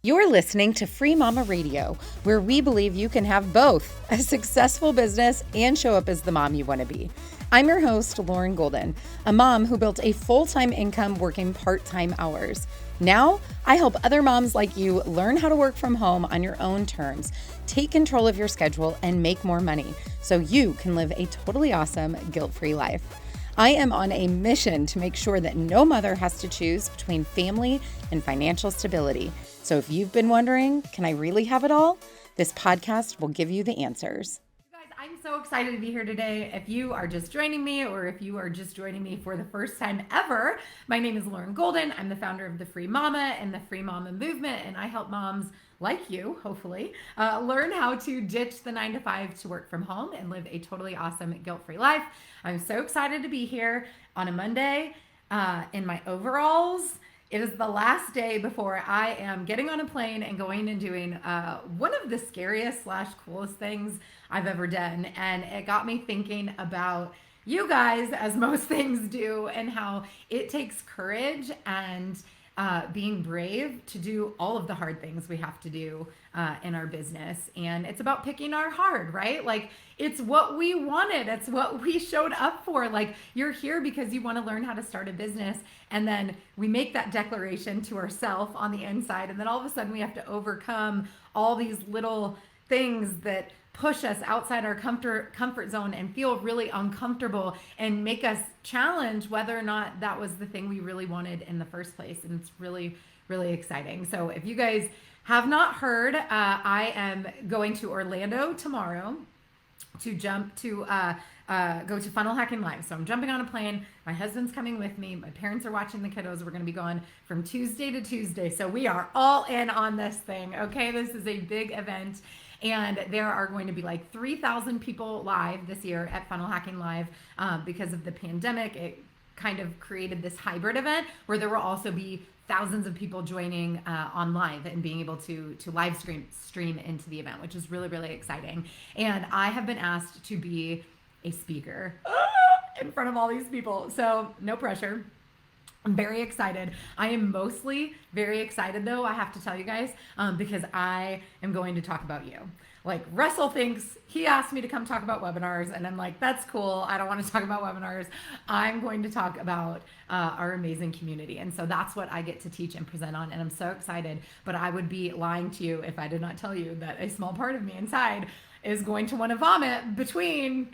You're listening to Free Mama Radio, where we believe you can have both a successful business and show up as the mom you want to be. I'm your host, Lauren Golden, a mom who built a full-time income working part-time hours. Now, I help other moms like you learn how to work from home on your own terms, take control of your schedule, and make more money so you can live a totally awesome, guilt-free life. I am on a mission to make sure that no mother has to choose between family and financial stability. So if you've been wondering, can I really have it all? This podcast will give you the answers. Guys, I'm so excited to be here today. If you are just joining me or if you are just joining me for the first time ever, my name is Lauren Golden. I'm the founder of the Free Mama and the Free Mama movement, and I help moms like you, hopefully, learn how to ditch the 9-to-5 to work from home and live a totally awesome, guilt-free life. I'm so excited to be here on a Monday in my overalls. It is the last day before I am getting on a plane and going and doing one of the scariest / coolest things I've ever done. And it got me thinking about you guys, as most things do, and how it takes courage and being brave to do all of the hard things we have to do in our business. And it's about picking our hard, right? Like, it's what we wanted. It's what we showed up for. Like, you're here because you want to learn how to start a business. And then we make that declaration to ourselves on the inside. And then all of a sudden we have to overcome all these little things that push us outside our comfort zone and feel really uncomfortable and make us challenge whether or not that was the thing we really wanted in the first place. And it's really, really exciting. So if you guys have not heard, I am going to Orlando tomorrow to go to Funnel Hacking Live. So I'm jumping on a plane. My husband's coming with me. My parents are watching the kiddos. We're going to be gone from Tuesday to Tuesday. So we are all in on this thing. Okay. This is a big event. And there are going to be like 3,000 people live this year at Funnel Hacking Live because of the pandemic. It kind of created this hybrid event where there will also be thousands of people joining on live and being able to live stream into the event, which is really, really exciting. And I have been asked to be a speaker in front of all these people. So no pressure. I'm very excited. I am mostly very excited, though, I have to tell you guys, because I am going to talk about you. Like, Russell thinks, he asked me to come talk about webinars, and I'm like, that's cool. I don't want to talk about webinars. I'm going to talk about our amazing community. And so that's what I get to teach and present on, and I'm so excited. But I would be lying to you if I did not tell you that a small part of me inside is going to want to vomit between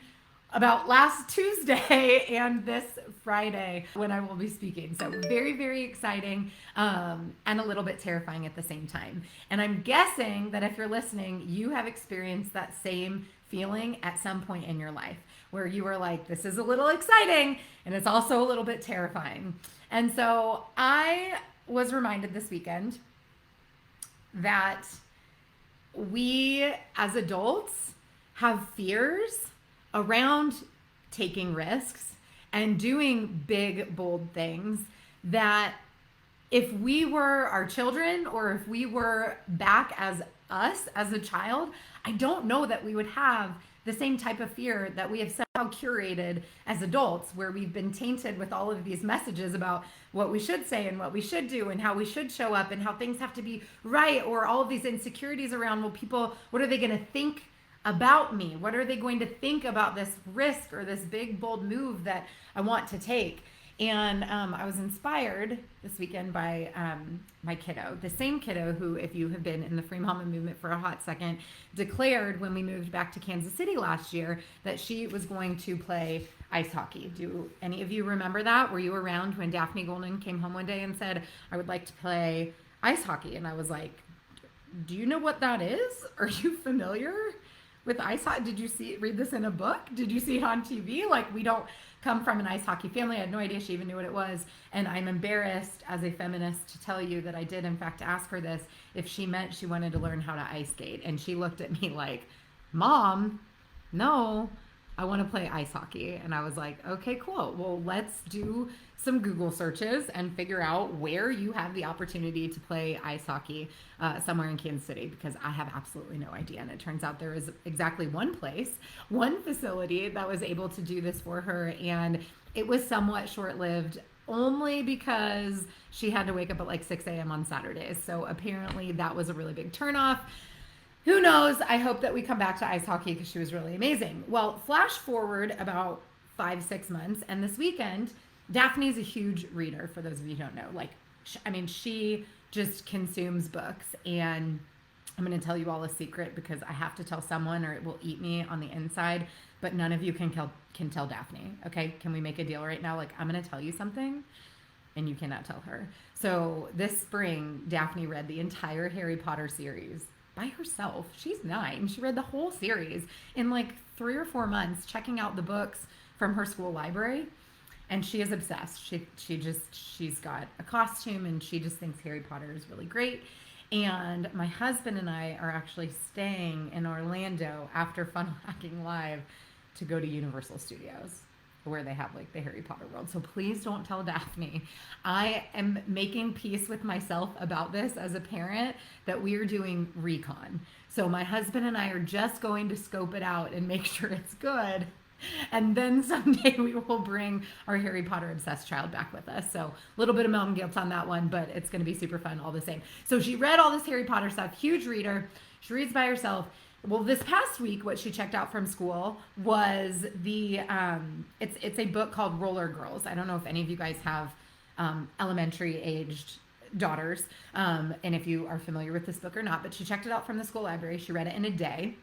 about last Tuesday and this Friday when I will be speaking. So very, very exciting and a little bit terrifying at the same time. And I'm guessing that if you're listening, you have experienced that same feeling at some point in your life where you were like, this is a little exciting and it's also a little bit terrifying. And so I was reminded this weekend that we as adults have fears around taking risks and doing big, bold things that if we were our children or if we were back as us as a child, I don't know that we would have the same type of fear that we have somehow curated as adults, where we've been tainted with all of these messages about what we should say and what we should do and how we should show up and how things have to be right, or all of these insecurities around, well, people, what are they going to think about me? What are they going to think about this risk or this big, bold move that I want to take? And I was inspired this weekend by my kiddo, the same kiddo who, if you have been in the Free Mama movement for a hot second, declared when we moved back to Kansas City last year that she was going to play ice hockey. Do any of you remember that? Were you around when Daphne Golden came home one day and said, I would like to play ice hockey? And I was like, do you know what that is? Are you familiar with ice hockey? Did you read this in a book? Did you see it on TV? Like, we don't come from an ice hockey family. I had no idea she even knew what it was. And I'm embarrassed as a feminist to tell you that I did, in fact, ask her this, if she meant she wanted to learn how to ice skate. And she looked at me like, Mom, no, I want to play ice hockey. And I was like, okay, cool. Well, let's do some Google searches and figure out where you have the opportunity to play ice hockey somewhere in Kansas City, because I have absolutely no idea. And it turns out there is exactly one place, one facility that was able to do this for her. And it was somewhat short-lived only because she had to wake up at like 6 a.m. on Saturdays. So apparently that was a really big turnoff. Who knows? I hope that we come back to ice hockey because she was really amazing. Well, flash forward about 5-6 months, and this weekend, Daphne's a huge reader, for those of you who don't know. Like, she just consumes books, and I'm going to tell you all a secret because I have to tell someone or it will eat me on the inside, but none of you can tell Daphne, okay? Can we make a deal right now? Like, I'm going to tell you something, and you cannot tell her. So this spring, Daphne read the entire Harry Potter series by herself. She's 9. She read the whole series in like 3 or 4 months, checking out the books from her school library. And she is obsessed. She's got a costume and she just thinks Harry Potter is really great. And my husband and I are actually staying in Orlando after Fun Hacking Live to go to Universal Studios, where they have like the Harry Potter world. So please don't tell Daphne. I am making peace with myself about this as a parent, that we are doing recon. So my husband and I are just going to scope it out and make sure it's good. And then someday we will bring our Harry Potter obsessed child back with us. So a little bit of mom guilt on that one, but it's going to be super fun all the same. So she read all this Harry Potter stuff, huge reader. She reads by herself. Well, this past week, what she checked out from school was the, it's a book called Roller Girls. I don't know if any of you guys have elementary aged daughters, and if you are familiar with this book or not, but she checked it out from the school library. She read it in a day,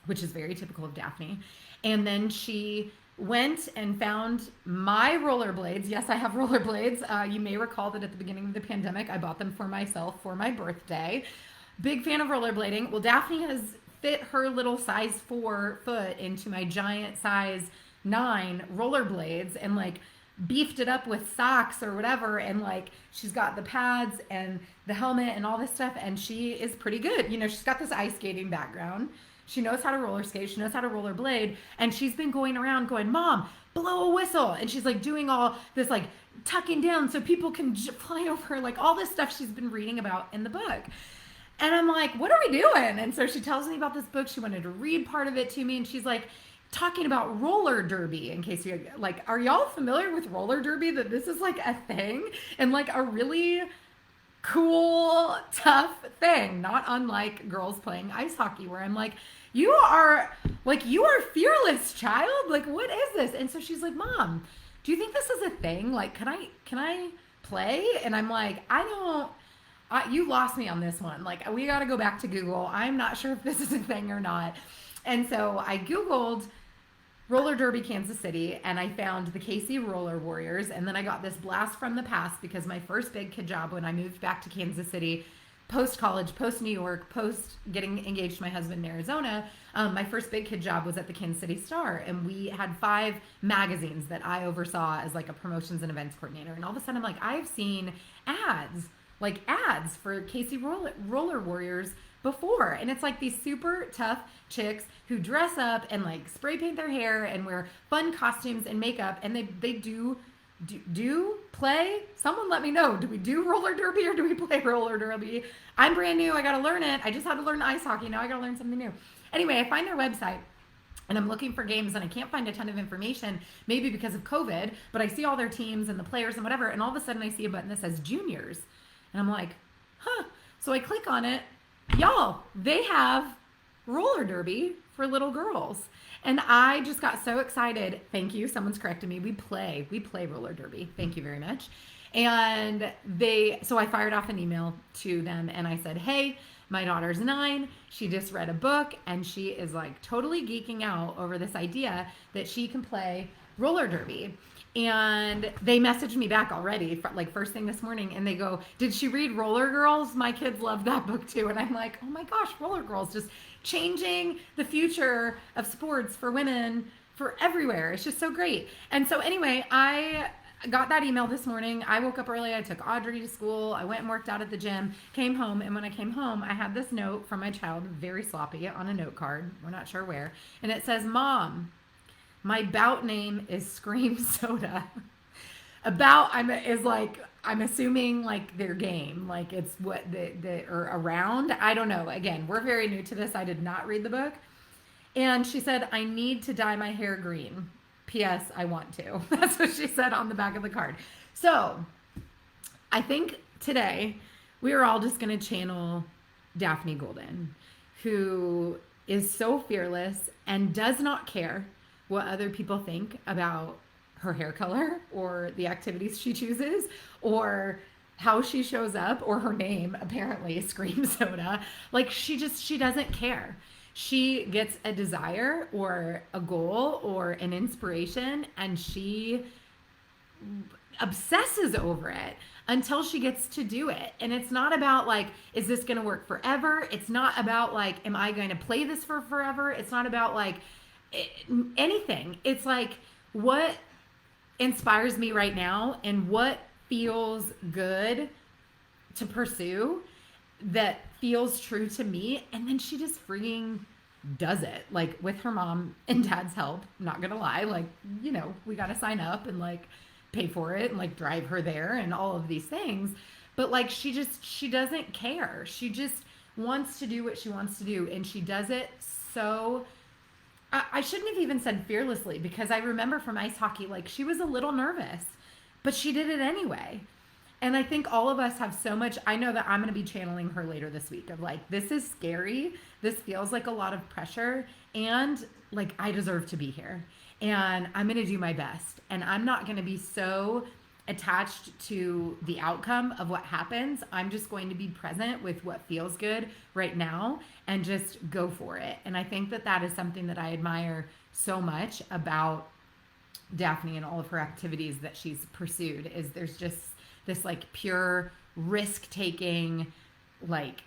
which is very typical of Daphne. And then she went and found my rollerblades. Yes, I have rollerblades. You may recall that at the beginning of the pandemic, I bought them for myself for my birthday. Big fan of rollerblading. Well, Daphne has fit her little size 4 foot into my giant size 9 rollerblades and like beefed it up with socks or whatever. And like, she's got the pads and the helmet and all this stuff. And she is pretty good. You know, she's got this ice skating background. She knows how to roller skate. She knows how to rollerblade. And she's been going around going, Mom, blow a whistle. And she's like doing all this, like tucking down so people can fly over her, like all this stuff she's been reading about in the book. And I'm like, what are we doing? And so she tells me about this book. She wanted to read part of it to me. And she's like talking about roller derby, in case you like, are y'all familiar with roller derby? That this is like a thing and like a really cool, tough thing, not unlike girls playing ice hockey, where I'm like, you are fearless, child. Like, what is this? And so she's like, Mom, do you think this is a thing? Like, can I play? And I'm like, you lost me on this one. Like, we got to go back to Google. I'm not sure if this is a thing or not. And so I Googled roller derby Kansas City, and I found the KC Roller Warriors. And then I got this blast from the past because my first big kid job when I moved back to Kansas City, post-college, post-New York, post getting engaged to my husband in Arizona, my first big kid job was at the Kansas City Star. And we had 5 magazines that I oversaw as like a promotions and events coordinator. And all of a sudden I'm like, I've seen ads for KC Roller Warriors before. And it's like these super tough chicks who dress up and like spray paint their hair and wear fun costumes and makeup. And they do play. Someone let me know. Do we do roller derby or do we play roller derby? I'm brand new. I got to learn it. I just had to learn ice hockey. Now I got to learn something new. Anyway, I find their website and I'm looking for games and I can't find a ton of information, maybe because of COVID, but I see all their teams and the players and whatever. And all of a sudden I see a button that says juniors. And I'm like, huh. So I click on it. Y'all, they have roller derby for little girls. And I just got so excited. Thank you. Someone's corrected me. We play roller derby. Thank you very much. And so I fired off an email to them and I said, hey, my daughter's 9. She just read a book and she is like totally geeking out over this idea that she can play roller derby. And they messaged me back already, like first thing this morning, and they go, did she read Roller Girls? My kids love that book too. And I'm like, oh my gosh, Roller Girls, just changing the future of sports for women for everywhere. It's just so great. And so anyway, I got that email this morning. I woke up early. I took Audrey to school. I went and worked out at the gym, came home. And when I came home, I had this note from my child, very sloppy, on a note card. We're not sure where. And it says, Mom, my bout name is Scream Soda. I'm assuming like their game, like it's what or around. I don't know. Again, we're very new to this. I did not read the book. And she said, I need to dye my hair green. P.S. I want to. That's what she said on the back of the card. So I think today we are all just going to channel Daphne Golden, who is so fearless and does not care what other people think about her hair color or the activities she chooses or how she shows up or her name apparently Scream Soda. Like she doesn't care. She gets a desire or a goal or an inspiration and she obsesses over it until she gets to do it. And it's not about like, is this going to work forever? It's not about like, am I going to play this for forever? It's not about like anything. It's like, what inspires me right now and what feels good to pursue that feels true to me. And then she just freaking does it, like with her mom and dad's help. I'm not gonna lie, like, you know, we got to sign up and like pay for it and like drive her there and all of these things. But like, she doesn't care. She just wants to do what she wants to do. And she does it so, I shouldn't have even said fearlessly, because I remember from ice hockey, like she was a little nervous, but she did it anyway. And I think all of us have so much. I know that I'm going to be channeling her later this week of like, this is scary. This feels like a lot of pressure. And like, I deserve to be here. And I'm going to do my best. And I'm not going to be so attached to the outcome of what happens. I'm just going to be present with what feels good right now and just go for it. And I think that that is something that I admire so much about Daphne and all of her activities that she's pursued, is there's just this like pure risk taking, like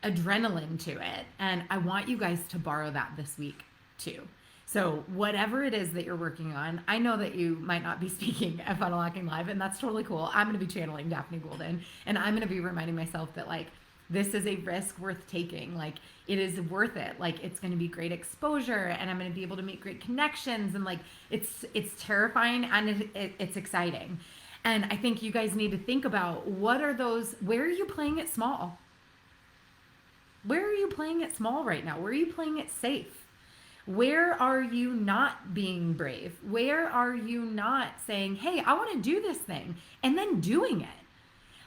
adrenaline to it. And I want you guys to borrow that this week too. So whatever it is that you're working on, I know that you might not be speaking at Funnel Hacking Live, and that's totally cool. I'm going to be channeling Daphne Golden, and I'm going to be reminding myself that like, this is a risk worth taking. Like it is worth it. Like it's going to be great exposure and I'm going to be able to make great connections. And like, it's terrifying and it's exciting. And I think you guys need to think about what are those, where are you playing it small? Where are you playing it small right now? Where are you playing it safe? Where are you not being brave? Where are you not saying, hey, I want to do this thing, and then doing it?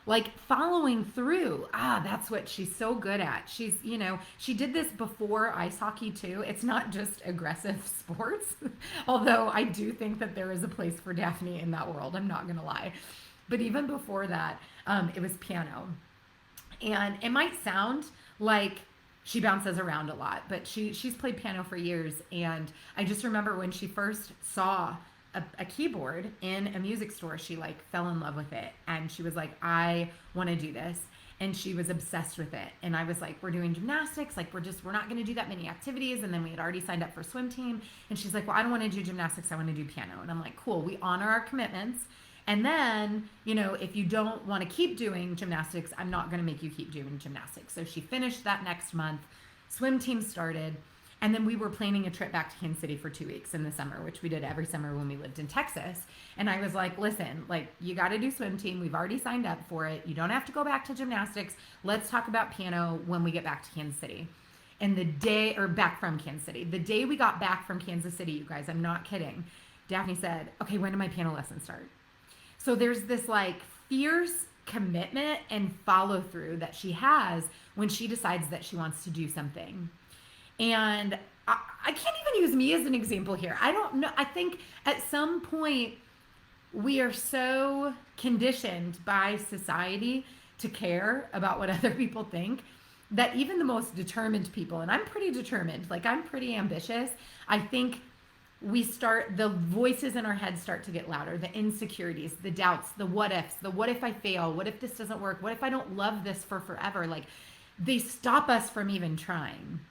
Like following through. That's what she's so good at. She's, you know, she did this before ice hockey too. It's not just aggressive sports, although I do think that there is a place for Daphne in that world. I'm not going to lie. But even before that, it was piano. And it might sound like she bounces around a lot, but she's played piano for years. And I just remember when she first saw a keyboard in a music store, she like fell in love with it. And she was like, I want to do this. And she was obsessed with it. And I was like, we're doing gymnastics. Like we're not going to do that many activities. And then we had already signed up for swim team. And she's like, well, I don't want to do gymnastics. I want to do piano. And I'm like, cool. We honor our commitments. And then, you know, if you don't want to keep doing gymnastics, I'm not going to make you keep doing gymnastics. So she finished that next month. Swim team started. And then we were planning a trip back to Kansas City for 2 weeks in the summer, which we did every summer when we lived in Texas. And I was like, listen, like you got to do swim team. We've already signed up for it. You don't have to go back to gymnastics. Let's talk about piano when we get back to Kansas City. And back from Kansas City, the day we got back from Kansas City, you guys, I'm not kidding. Daphne said, okay, when do my piano lessons start? So there's this like fierce commitment and follow through that she has when she decides that she wants to do something. And I can't even use me as an example here. I don't know. I think at some point we are so conditioned by society to care about what other people think that even the most determined people, and I'm pretty determined, like I'm pretty ambitious, I think the voices in our heads start to get louder, the insecurities, the doubts, the what ifs, the what if I fail, what if this doesn't work, what if I don't love this for forever, like they stop us from even trying.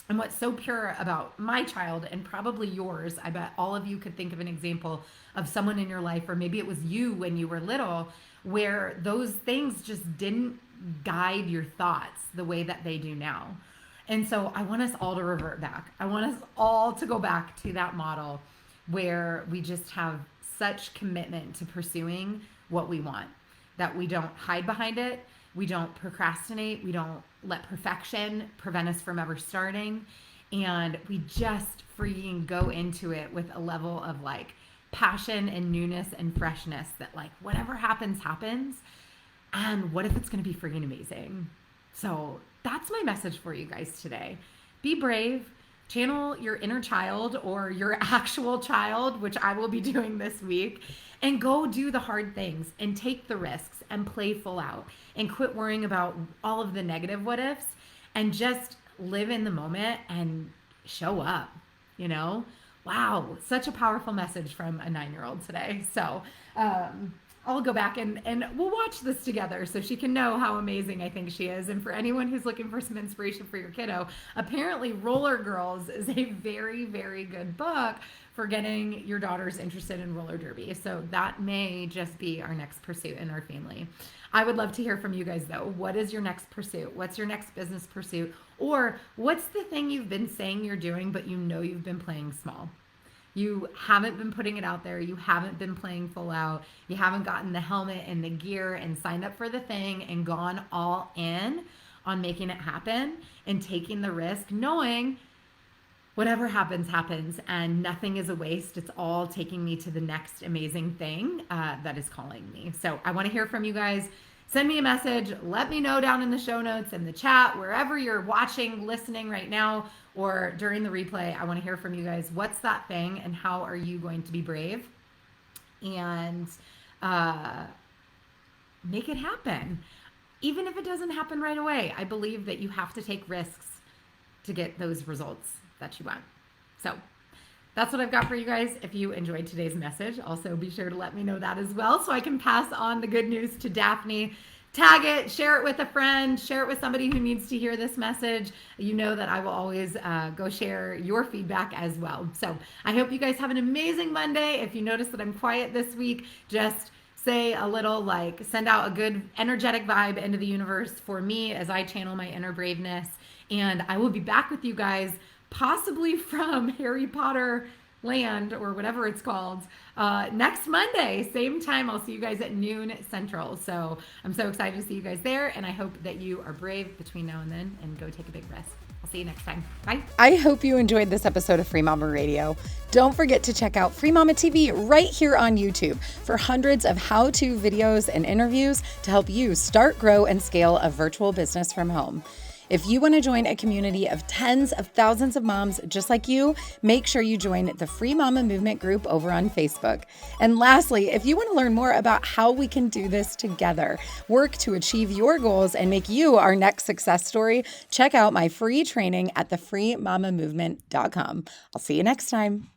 And what's so pure about my child and probably yours, I bet all of you could think of an example of someone in your life, or maybe it was you when you were little, where those things just didn't guide your thoughts the way that they do now. And so I want us all to revert back. I want us all to go back to that model where we just have such commitment to pursuing what we want, that we don't hide behind it. We don't procrastinate. We don't let perfection prevent us from ever starting. And we just freaking go into it with a level of like passion and newness and freshness that like whatever happens, happens. And what if it's going to be freaking amazing? So that's my message for you guys today. Be brave, channel your inner child or your actual child, which I will be doing this week, and go do the hard things and take the risks and play full out and quit worrying about all of the negative what ifs and just live in the moment and show up, you know? Wow, such a powerful message from a 9-year-old today. So I'll go back and we'll watch this together so she can know how amazing I think she is. And for anyone who's looking for some inspiration for your kiddo, apparently Roller Girls is a very, very good book for getting your daughters interested in roller derby. So that may just be our next pursuit in our family. I would love to hear from you guys though. What is your next pursuit? What's your next business pursuit? Or what's the thing you've been saying you're doing, but you know you've been playing small? You haven't been putting it out there. You haven't been playing full out. You haven't gotten the helmet and the gear and signed up for the thing and gone all in on making it happen and taking the risk, knowing whatever happens, happens, and nothing is a waste. It's all taking me to the next amazing thing that is calling me. So I want to hear from you guys. Send me a message. Let me know down in the show notes, in the chat, wherever you're watching, listening right now, or during the replay. I want to hear from you guys. What's that thing and how are you going to be brave and make it happen? Even if it doesn't happen right away, I believe that you have to take risks to get those results that you want. So that's what I've got for you guys. If you enjoyed today's message, also be sure to let me know that as well so I can pass on the good news to Daphne. Tag it, share it with a friend, share it with somebody who needs to hear this message. You know that I will always go share your feedback as well. So I hope you guys have an amazing Monday. If you notice that I'm quiet this week, just say a little, like, send out a good energetic vibe into the universe for me as I channel my inner braveness. And I will be back with you guys possibly from Harry Potter land or whatever it's called next Monday, same time. I'll see you guys at noon Central. So I'm so excited to see you guys there, and I hope that you are brave between now and then and go take a big risk. I'll see you next time. Bye. I hope you enjoyed this episode of Free Mama Radio. Don't forget to check out Free Mama TV right here on YouTube for hundreds of how-to videos and interviews to help you start, grow, and scale a virtual business from home. If you want to join a community of tens of thousands of moms just like you, make sure you join the Free Mama Movement group over on Facebook. And lastly, if you want to learn more about how we can do this together, work to achieve your goals, and make you our next success story, check out my free training at thefreemamamovement.com. I'll see you next time.